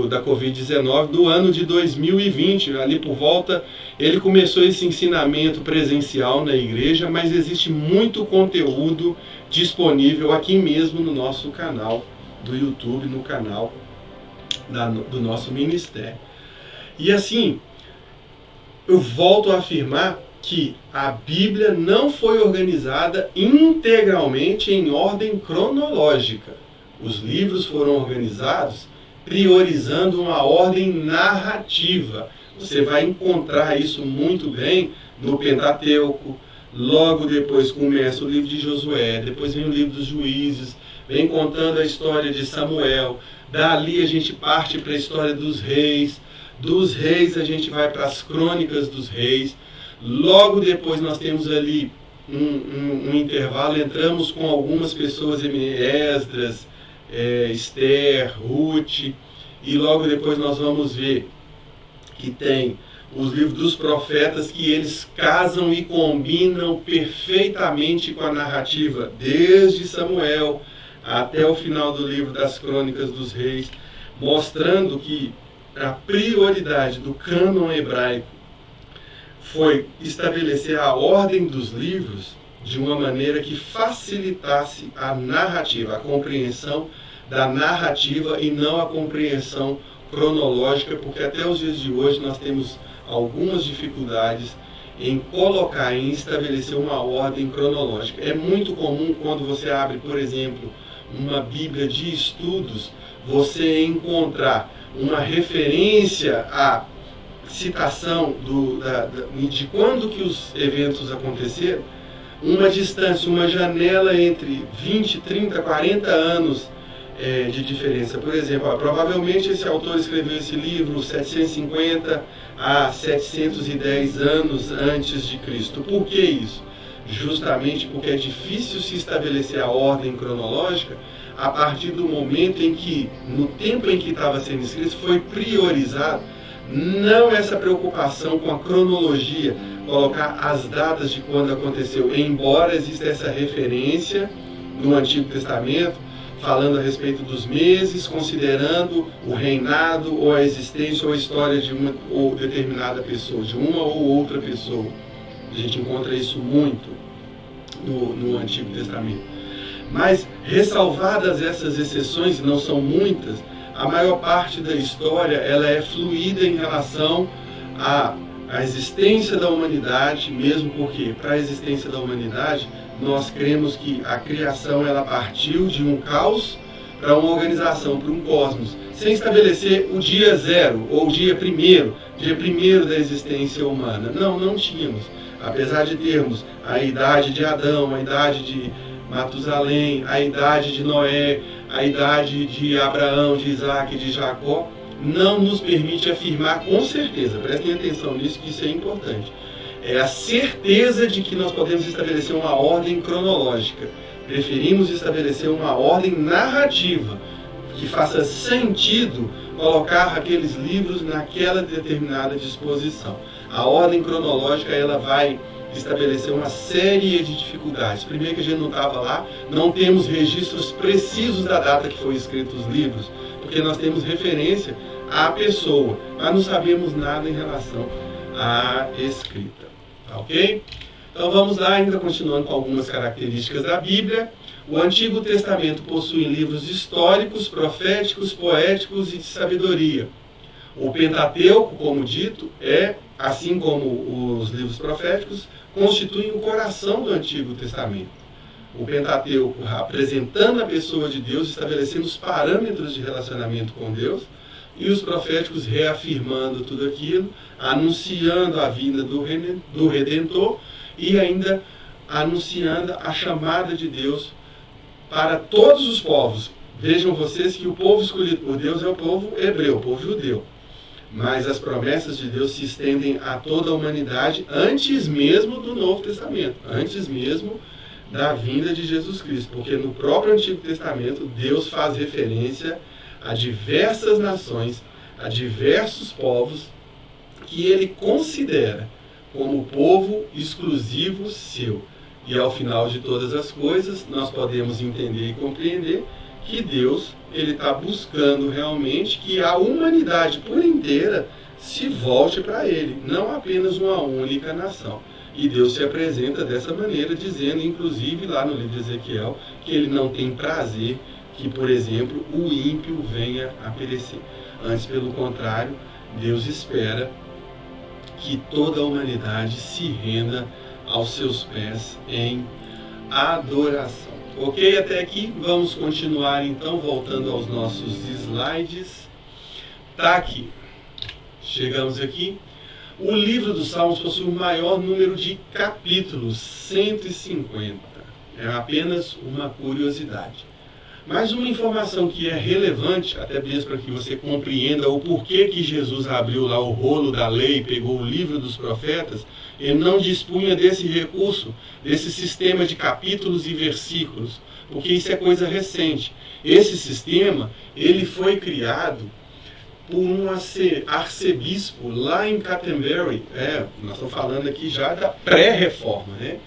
da Covid-19, do ano de 2020, ali por volta, ele começou esse ensinamento presencial na igreja, mas existe muito conteúdo disponível aqui mesmo no nosso canal do YouTube, no canal do nosso ministério. E assim, eu volto a afirmar que a Bíblia não foi organizada integralmente em ordem cronológica. Os livros foram organizados priorizando uma ordem narrativa. Você vai encontrar isso muito bem no Pentateuco. Logo depois começa o livro de Josué, depois vem o livro dos Juízes, vem contando a história de Samuel. Dali a gente parte para a história dos reis. Dos reis a gente vai para as crônicas dos reis. Logo depois nós temos ali um intervalo, entramos com algumas pessoas, Esdras, Esther, Ruth, e logo depois nós vamos ver que tem os livros dos profetas, que eles casam e combinam perfeitamente com a narrativa, desde Samuel até o final do livro das crônicas dos reis, mostrando que a prioridade do cânon hebraico foi estabelecer a ordem dos livros de uma maneira que facilitasse a narrativa, a compreensão da narrativa e não a compreensão cronológica, porque até os dias de hoje nós temos algumas dificuldades em colocar, em estabelecer uma ordem cronológica. É muito comum quando você abre, por exemplo, uma Bíblia de estudos, você encontrar uma referência à citação de quando que os eventos aconteceram, uma distância, uma janela entre 20, 30, 40 anos de diferença. Por exemplo, provavelmente esse autor escreveu esse livro 750 a 710 anos antes de Cristo. Por que isso? Justamente porque é difícil se estabelecer a ordem cronológica a partir do momento em que, no tempo em que estava sendo escrito, foi priorizado não essa preocupação com a cronologia, colocar as datas de quando aconteceu, embora exista essa referência no Antigo Testamento, falando a respeito dos meses, considerando o reinado ou a existência ou a história de uma ou determinada pessoa, de uma ou outra pessoa. A gente encontra isso muito no Antigo Testamento. Mas, ressalvadas essas exceções, não são muitas, a maior parte da história ela é fluida em relação à existência da humanidade, mesmo porque, para a existência da humanidade, nós cremos que a criação ela partiu de um caos para uma organização, para um cosmos, sem estabelecer o dia zero, ou o dia primeiro da existência humana. Não tínhamos. Apesar de termos a idade de Adão, a idade de Matusalém, a idade de Noé, a idade de Abraão, de Isaac, de Jacó, não nos permite afirmar com certeza, prestem atenção nisso, que isso é importante, É a certeza de que nós podemos estabelecer uma ordem cronológica. Preferimos estabelecer uma ordem narrativa, que faça sentido colocar aqueles livros naquela determinada disposição. A ordem cronológica, ela vai estabelecer uma série de dificuldades. Primeiro, que a gente não estava lá, não temos registros precisos da data que foi escrito os livros, porque nós temos referência à pessoa, mas não sabemos nada em relação à escrita. Tá ok? Então vamos lá, ainda continuando com algumas características da Bíblia. O Antigo Testamento possui livros históricos, proféticos, poéticos e de sabedoria. O Pentateuco, como dito, assim como os livros proféticos, constituem o coração do Antigo Testamento. O Pentateuco apresentando a pessoa de Deus, estabelecendo os parâmetros de relacionamento com Deus, e os proféticos reafirmando tudo aquilo, anunciando a vinda do Redentor e ainda anunciando a chamada de Deus para todos os povos. Vejam vocês que o povo escolhido por Deus é o povo hebreu, o povo judeu. Mas as promessas de Deus se estendem a toda a humanidade antes mesmo do Novo Testamento, antes mesmo da vinda de Jesus Cristo. Porque no próprio Antigo Testamento, Deus faz referência a diversas nações, a diversos povos, que ele considera como povo exclusivo seu. E ao final de todas as coisas, nós podemos entender e compreender que Deus está buscando realmente que a humanidade por inteira se volte para ele, não apenas uma única nação. E Deus se apresenta dessa maneira, dizendo, inclusive lá no livro de Ezequiel, que ele não tem prazer que, por exemplo, o ímpio venha a perecer. Antes, pelo contrário, Deus espera que toda a humanidade se renda aos seus pés em adoração. Ok? Até aqui, vamos continuar então, voltando aos nossos slides. Tá aqui. Chegamos aqui. O livro dos Salmos possui o maior número de capítulos, 150. É apenas uma curiosidade. Mas uma informação que é relevante, até mesmo para que você compreenda o porquê que Jesus abriu lá o rolo da lei, pegou o livro dos profetas, ele não dispunha desse recurso, desse sistema de capítulos e versículos, porque isso é coisa recente. Esse sistema, ele foi criado por um arcebispo lá em Canterbury. Nós estamos falando aqui já da pré-reforma, né?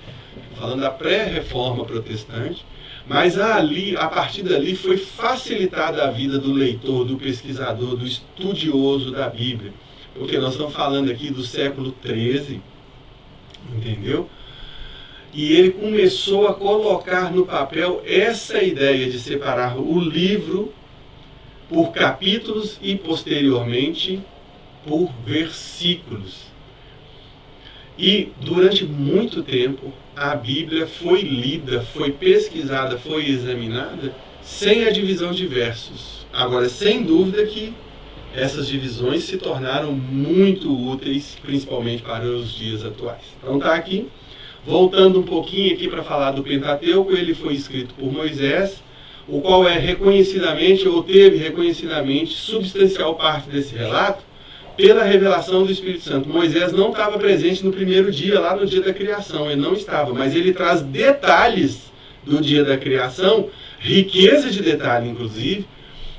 Falando da pré-reforma protestante. Mas ali, a partir dali, foi facilitada a vida do leitor, do pesquisador, do estudioso da Bíblia. Porque nós estamos falando aqui do século XIII, entendeu? E ele começou a colocar no papel essa ideia de separar o livro por capítulos e, posteriormente, por versículos. E, durante muito tempo, a Bíblia foi lida, foi pesquisada, foi examinada sem a divisão de versos. Agora, sem dúvida que essas divisões se tornaram muito úteis, principalmente para os dias atuais. Então tá aqui, voltando um pouquinho aqui para falar do Pentateuco, ele foi escrito por Moisés, o qual é reconhecidamente, ou teve reconhecidamente, substancial parte desse relato, pela revelação do Espírito Santo. Moisés não estava presente no primeiro dia, lá no dia da criação, ele não estava, mas ele traz detalhes do dia da criação, riqueza de detalhe, inclusive,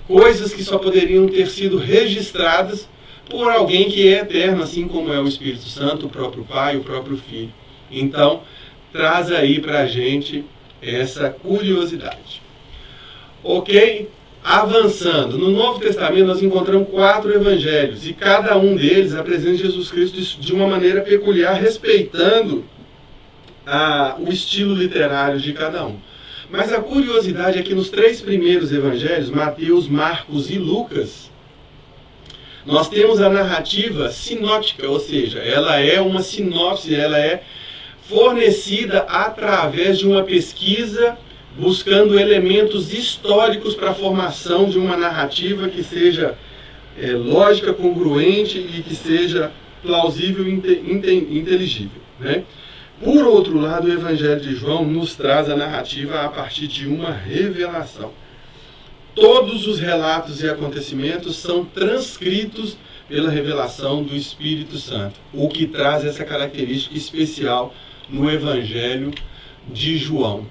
coisas que só poderiam ter sido registradas por alguém que é eterno, assim como é o Espírito Santo, o próprio Pai, o próprio Filho. Então, traz aí para a gente essa curiosidade. Ok? Avançando, no Novo Testamento nós encontramos 4 evangelhos, e cada um deles apresenta Jesus Cristo de uma maneira peculiar, respeitando o estilo literário de cada um. Mas a curiosidade é que nos 3 primeiros evangelhos, Mateus, Marcos e Lucas, nós temos a narrativa sinóptica, ou seja, ela é uma sinopse, ela é fornecida através de uma pesquisa, buscando elementos históricos para a formação de uma narrativa que seja lógica, congruente e que seja plausível e inteligível, né? Por outro lado, o Evangelho de João nos traz a narrativa a partir de uma revelação. Todos os relatos e acontecimentos são transcritos pela revelação do Espírito Santo, o que traz essa característica especial no Evangelho de João.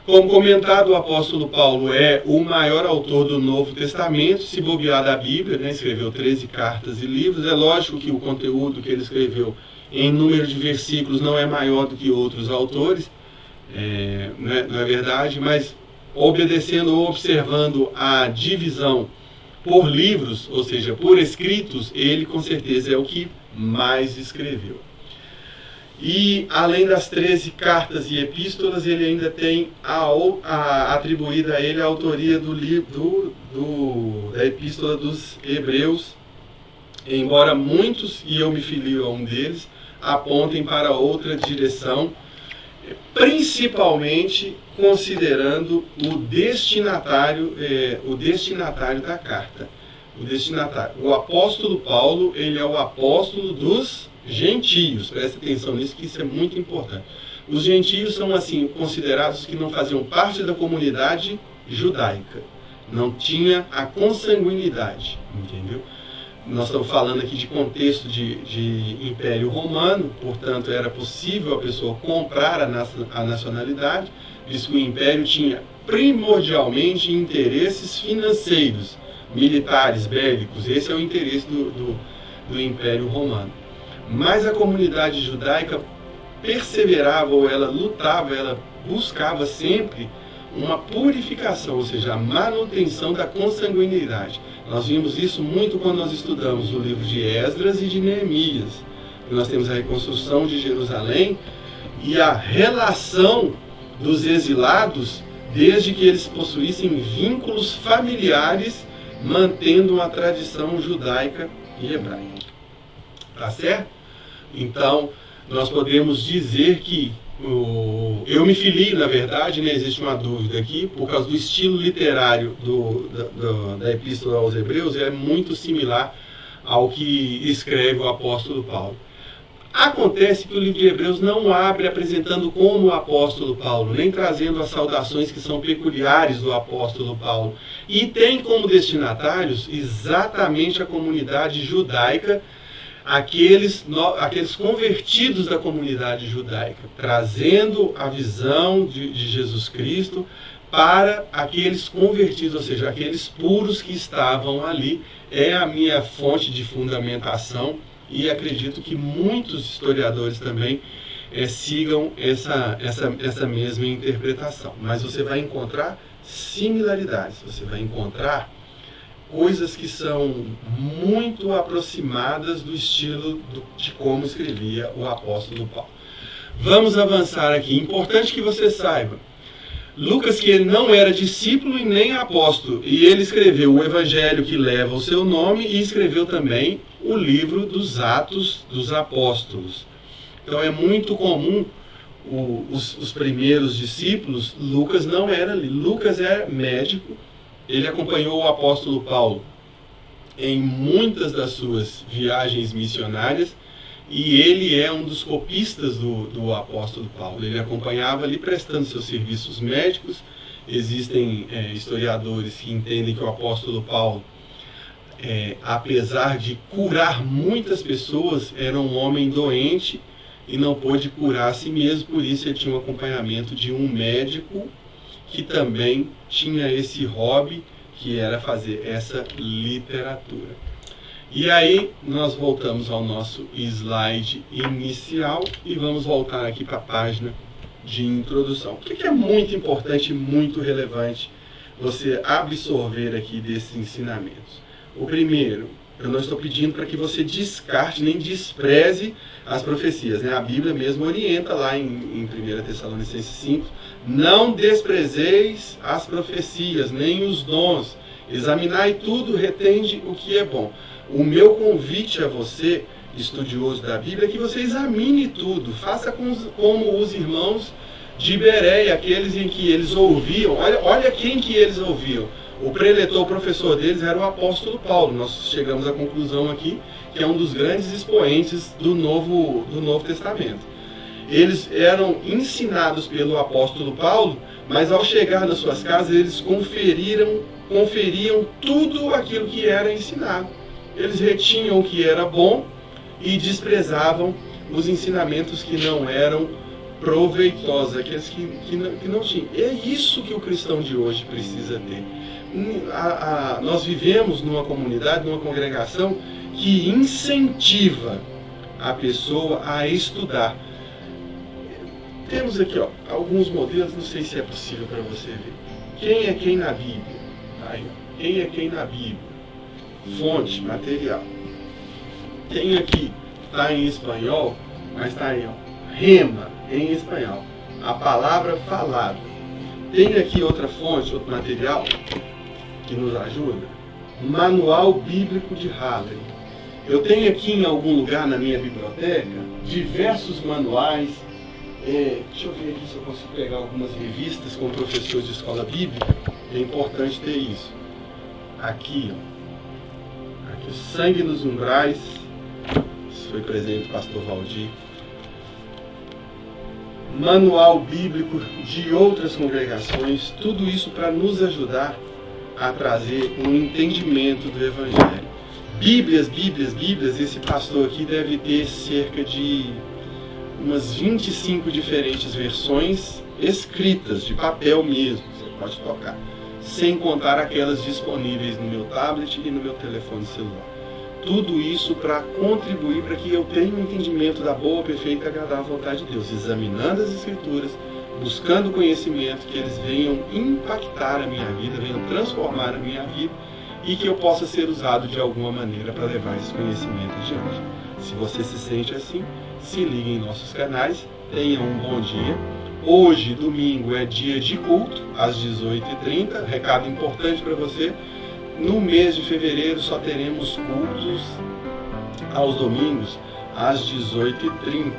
Como comentado, o apóstolo Paulo é o maior autor do Novo Testamento, se bobear da Bíblia, né? Escreveu 13 cartas e livros. É lógico que o conteúdo que ele escreveu em número de versículos não é maior do que outros autores, não é verdade, mas obedecendo ou observando a divisão por livros, ou seja, por escritos, ele com certeza é o que mais escreveu. E além das 13 cartas e epístolas, ele ainda tem atribuída a ele a autoria do livro da Epístola dos Hebreus, embora muitos, e eu me filio a um deles, apontem para outra direção, principalmente considerando o destinatário da carta. O apóstolo Paulo, ele é o apóstolo dos gentios. Presta atenção nisso, que isso é muito importante. Os gentios são assim considerados que não faziam parte da comunidade judaica, não tinha a consanguinidade, entendeu? Nós estamos falando aqui de contexto de Império Romano, portanto era possível a pessoa comprar a nacionalidade, visto que o Império tinha primordialmente interesses financeiros, militares, bélicos. Esse é o interesse do Império Romano. Mas a comunidade judaica perseverava, ou ela lutava, ela buscava sempre uma purificação, ou seja, a manutenção da consanguinidade. Nós vimos isso muito quando nós estudamos o livro de Esdras e de Neemias. Nós temos a reconstrução de Jerusalém e a relação dos exilados, desde que eles possuíssem vínculos familiares, mantendo a tradição judaica e hebraica. Tá certo? Então, nós podemos dizer que eu me filio, na verdade, né, existe uma dúvida aqui, por causa do estilo literário da Epístola aos Hebreus, é muito similar ao que escreve o apóstolo Paulo. Acontece que o livro de Hebreus não abre apresentando como o apóstolo Paulo, nem trazendo as saudações que são peculiares do apóstolo Paulo. E tem como destinatários exatamente a comunidade judaica, aqueles convertidos da comunidade judaica, trazendo a visão de Jesus Cristo para aqueles convertidos, ou seja, aqueles puros que estavam ali. É a minha fonte de fundamentação e acredito que muitos historiadores também sigam essa mesma interpretação. Mas você vai encontrar similaridades, você vai encontrar coisas que são muito aproximadas do estilo de como escrevia o apóstolo Paulo. Vamos avançar aqui. Importante que você saiba, Lucas, que ele não era discípulo e nem apóstolo, e ele escreveu o Evangelho que leva o seu nome e escreveu também o livro dos Atos dos Apóstolos. Então é muito comum os primeiros discípulos. Lucas não era ali. Lucas é médico. Ele acompanhou o apóstolo Paulo em muitas das suas viagens missionárias e ele é um dos copistas do apóstolo Paulo. Ele acompanhava ali prestando seus serviços médicos. Existem historiadores que entendem que o apóstolo Paulo, apesar de curar muitas pessoas, era um homem doente e não pôde curar a si mesmo, por isso ele tinha um acompanhamento de um médico que também tinha esse hobby, que era fazer essa literatura. E aí nós voltamos ao nosso slide inicial e vamos voltar aqui para a página de introdução. O que é muito importante e muito relevante você absorver aqui desses ensinamentos? O primeiro, eu não estou pedindo para que você descarte nem despreze as profecias, né? A Bíblia mesmo orienta lá em 1 Tessalonicenses 5, não desprezeis as profecias, nem os dons, examinai tudo, retende o que é bom. O meu convite a você, estudioso da Bíblia, é que você examine tudo, faça como os irmãos de Bereia, aqueles em que eles ouviam. Olha quem que eles ouviam. O preletor, o professor deles era o apóstolo Paulo. Nós chegamos à conclusão aqui que é um dos grandes expoentes do Novo Testamento. Eles eram ensinados pelo apóstolo Paulo, mas ao chegar nas suas casas eles conferiam tudo aquilo que era ensinado. Eles retinham o que era bom e desprezavam os ensinamentos que não eram proveitosos, aqueles que não tinham. É isso que o cristão de hoje precisa ter. Nós vivemos numa comunidade, numa congregação que incentiva a pessoa a estudar. Temos aqui alguns modelos, não sei se é possível para você ver. Quem é quem na Bíblia? Aí, quem é quem na Bíblia? Fonte, material. Tem aqui, está em espanhol, mas está aí, rema, em espanhol. A palavra falada. Tem aqui outra fonte, outro material que nos ajuda. Manual Bíblico de Halley. Eu tenho aqui em algum lugar na minha biblioteca diversos manuais. Deixa eu ver aqui se eu consigo pegar algumas revistas com professores de escola bíblica. É importante ter isso. Aqui, aqui, Sangue nos Umbrais. Isso foi presente do pastor Valdir. Manual bíblico de outras congregações. Tudo isso para nos ajudar a trazer um entendimento do Evangelho. Bíblias. Esse pastor aqui deve ter cerca de umas 25 diferentes versões escritas, de papel mesmo, você pode tocar, sem contar aquelas disponíveis no meu tablet e no meu telefone celular. Tudo isso para contribuir para que eu tenha um entendimento da boa, perfeita e agradável vontade de Deus, examinando as Escrituras, buscando conhecimento, que eles venham impactar a minha vida, venham transformar a minha vida e que eu possa ser usado de alguma maneira para levar esse conhecimento adiante. Se você se sente assim, se ligue em nossos canais, tenha um bom dia. Hoje, domingo, é dia de culto, às 18h30. Recado importante para você, no mês de fevereiro só teremos cultos aos domingos, às 18h30.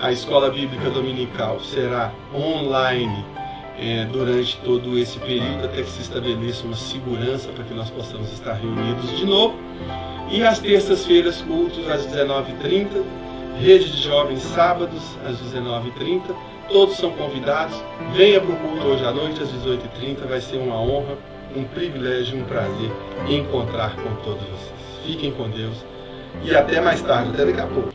A Escola Bíblica Dominical será online durante todo esse período, até que se estabeleça uma segurança para que nós possamos estar reunidos de novo. E às terças-feiras, cultos às 19h30, rede de jovens sábados às 19h30, todos são convidados. Venha para o culto hoje à noite às 18h30, vai ser uma honra, um privilégio, um prazer encontrar com todos vocês. Fiquem com Deus e até mais tarde, até daqui a pouco.